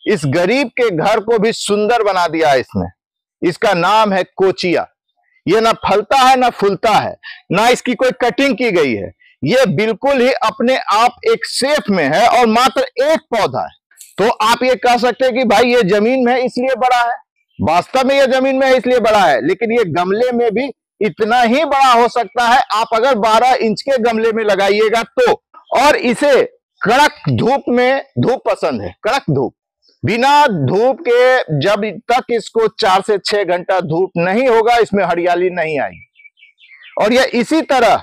इस गरीब के घर को भी सुंदर बना दिया है इसने। इसका नाम है कोचिया। ये ना फलता है ना फूलता है, ना इसकी कोई कटिंग की गई है। ये बिल्कुल ही अपने आप एक सेफ में है और मात्र एक पौधा है। तो आप ये कह सकते हैं कि भाई ये जमीन में है इसलिए बड़ा है। वास्तव में ये जमीन में है इसलिए बड़ा है, लेकिन ये गमले में भी इतना ही बड़ा हो सकता है आप अगर 12 इंच के गमले में लगाइएगा तो। और इसे कड़क धूप में धूप पसंद है, कड़क धूप। बिना धूप के जब तक इसको 4 से 6 घंटा धूप नहीं होगा, इसमें हरियाली नहीं आएगी। और यह इसी तरह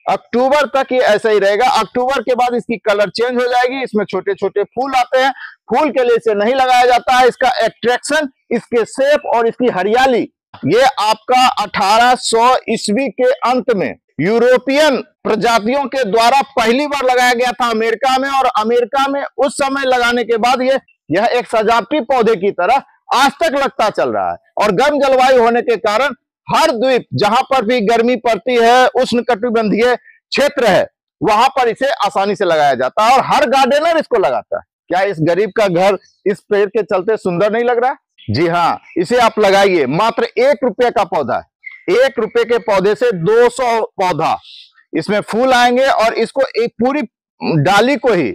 अक्टूबर तक ये ऐसा ही रहेगा। अक्टूबर के बाद इसकी कलर चेंज हो जाएगी, इसमें छोटे छोटे फूल आते हैं। फूल के लिए इसे नहीं लगाया जाता है। इसका एट्रैक्शन, इसके शेप और इसकी हरियाली, ये आपका 1800 ईस्वी के अंत में यूरोपियन प्रजातियों के द्वारा पहली बार लगाया गया था अमेरिका में। और अमेरिका में उस समय लगाने के बाद यह एक सजावटी पौधे की तरह आज तक लगता चल रहा है। और गर्म जलवायु होने के कारण हर द्वीप जहां पर भी गर्मी पड़ती है, उष्णकटिबंधीय क्षेत्र है, वहां पर इसे आसानी से लगाया जाता है और हर गार्डनर इसको लगाता है। क्या इस गरीब का घर इस पेड़ के चलते सुंदर नहीं लग रहा है? जी हाँ, इसे आप लगाइए। मात्र 1 रुपये का पौधा है। 1 रुपये के पौधे से 200 पौधा इसमें फूल आएंगे। और इसको एक पूरी डाली को ही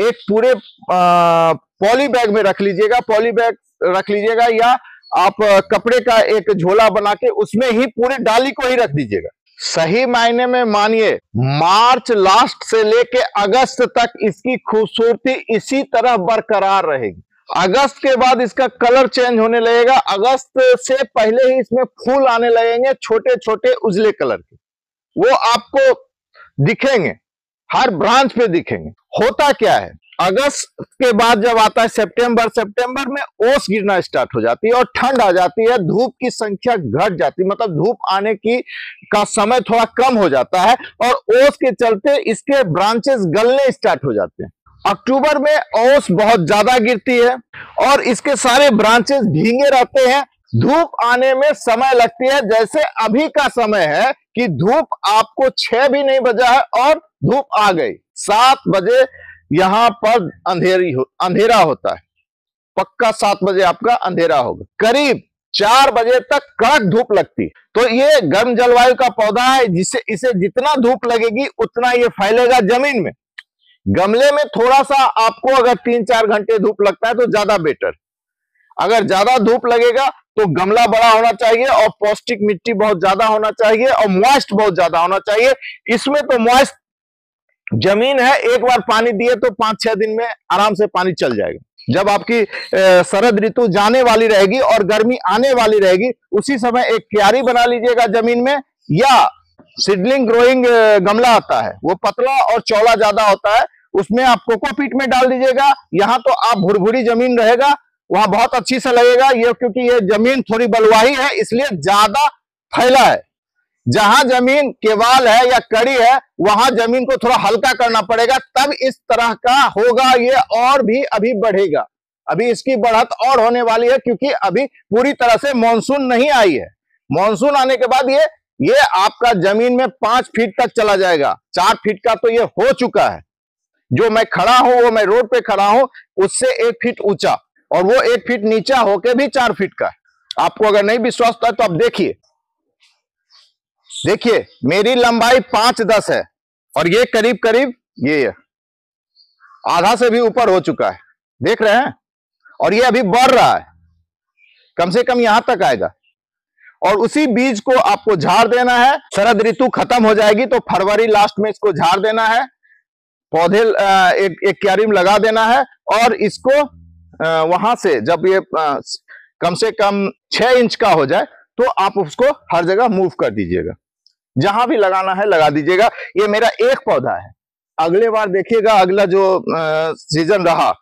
एक पूरे पॉली बैग में रख लीजिएगा। पॉली बैग रख लीजिएगा या आप कपड़े का एक झोला बना के उसमें ही पूरी डाली को ही रख दीजिएगा। सही मायने में मानिए मार्च लास्ट से लेके अगस्त तक इसकी खूबसूरती इसी तरह बरकरार रहेगी। अगस्त के बाद इसका कलर चेंज होने लगेगा। अगस्त से पहले ही इसमें फूल आने लगेंगे, छोटे छोटे उजले कलर के। वो आपको दिखेंगे, हर ब्रांच पे दिखेंगे। होता क्या है, अगस्त के बाद जब आता है सितंबर में ओस गिरना स्टार्ट हो जाती है और ठंड आ जाती है। धूप की संख्या घट जाती है, मतलब धूप आने की का समय थोड़ा कम हो जाता है और ओस के चलते इसके ब्रांचेस गलने स्टार्ट हो जाते हैं। अक्टूबर में ओस बहुत ज्यादा गिरती है और इसके सारे ब्रांचेस भीगे रहते हैं। धूप आने में समय लगती है, जैसे अभी का समय है कि धूप आपको 6 भी नहीं बजा है और धूप आ गई। 7 बजे यहां पर अंधेरा होता है। पक्का 7 बजे आपका अंधेरा होगा। करीब 4 बजे तक कड़क धूप लगती है। तो ये गर्म जलवायु का पौधा है, जिसे इसे जितना धूप लगेगी उतना ये फैलेगा जमीन में। गमले में थोड़ा सा आपको अगर 3-4 घंटे धूप लगता है तो ज्यादा बेटर। अगर ज्यादा धूप लगेगा तो गमला बड़ा होना चाहिए और पौष्टिक मिट्टी बहुत ज्यादा होना चाहिए और मॉइस्ट बहुत ज्यादा होना चाहिए। इसमें तो मॉइस्ट जमीन है, एक बार पानी दिए तो 5-6 दिन में आराम से पानी चल जाएगा। जब आपकी शरद ऋतु जाने वाली रहेगी और गर्मी आने वाली रहेगी, उसी समय एक क्यारी बना लीजिएगा जमीन में, या सीडलिंग ग्रोइंग गमला आता है, वो पतला और चौड़ा ज्यादा होता है, उसमें आप कोकोपीट में डाल दीजिएगा। यहाँ तो आप भुरभुरी जमीन रहेगा, वहां बहुत अच्छी से लगेगा ये, क्योंकि ये जमीन थोड़ी बलुआही है इसलिए ज्यादा फैला है। जहां जमीन केवाल है या कड़ी है वहां जमीन को थोड़ा हल्का करना पड़ेगा, तब इस तरह का होगा ये और भी अभी बढ़ेगा। अभी इसकी बढ़त और होने वाली है क्योंकि अभी पूरी तरह से मानसून नहीं आई है। मानसून आने के बाद ये आपका जमीन में 5 फीट तक चला जाएगा। 4 फीट का तो ये हो चुका है। जो मैं खड़ा हूं, वो मैं रोड पे खड़ा हूं, उससे 1 फीट ऊंचा और वो 1 फीट नीचा होके भी 4 फीट का है। आपको अगर नहीं विश्वास होता तो आप देखिए मेरी लंबाई 5-10 है और ये करीब करीब ये आधा से भी ऊपर हो चुका है, देख रहे हैं। और ये अभी बढ़ रहा है, कम से कम यहां तक आएगा। और उसी बीज को आपको झाड़ देना है। शरद ऋतु खत्म हो जाएगी तो फरवरी लास्ट में इसको झाड़ देना है, पौधे एक क्यारी में लगा देना है। और इसको वहां से जब ये कम से कम 6 इंच का हो जाए तो आप उसको हर जगह मूव कर दीजिएगा, जहां भी लगाना है लगा दीजिएगा। ये मेरा एक पौधा है। अगले बार देखिएगा, अगला जो सीजन रहा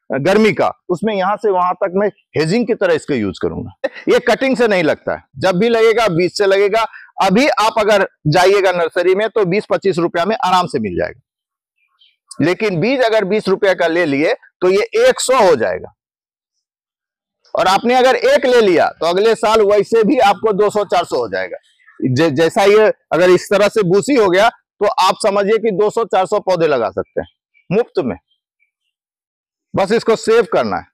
गर्मी का, उसमें यहां से वहां तक मैं हेजिंग की तरह इसको यूज करूंगा। ये कटिंग से नहीं लगता है, जब भी लगेगा बीज से लगेगा। अभी आप अगर जाइएगा नर्सरी में तो 20-25 रुपया में आराम से मिल जाएगा, लेकिन बीज अगर 20 रुपया का ले लिए तो ये 100 हो जाएगा। और आपने अगर एक ले लिया तो अगले साल वैसे भी आपको 200-400 हो जाएगा। जैसा ये अगर इस तरह से बूसी हो गया तो आप समझिए कि 200-400 पौधे लगा सकते हैं मुफ्त में। बस इसको सेव करना है।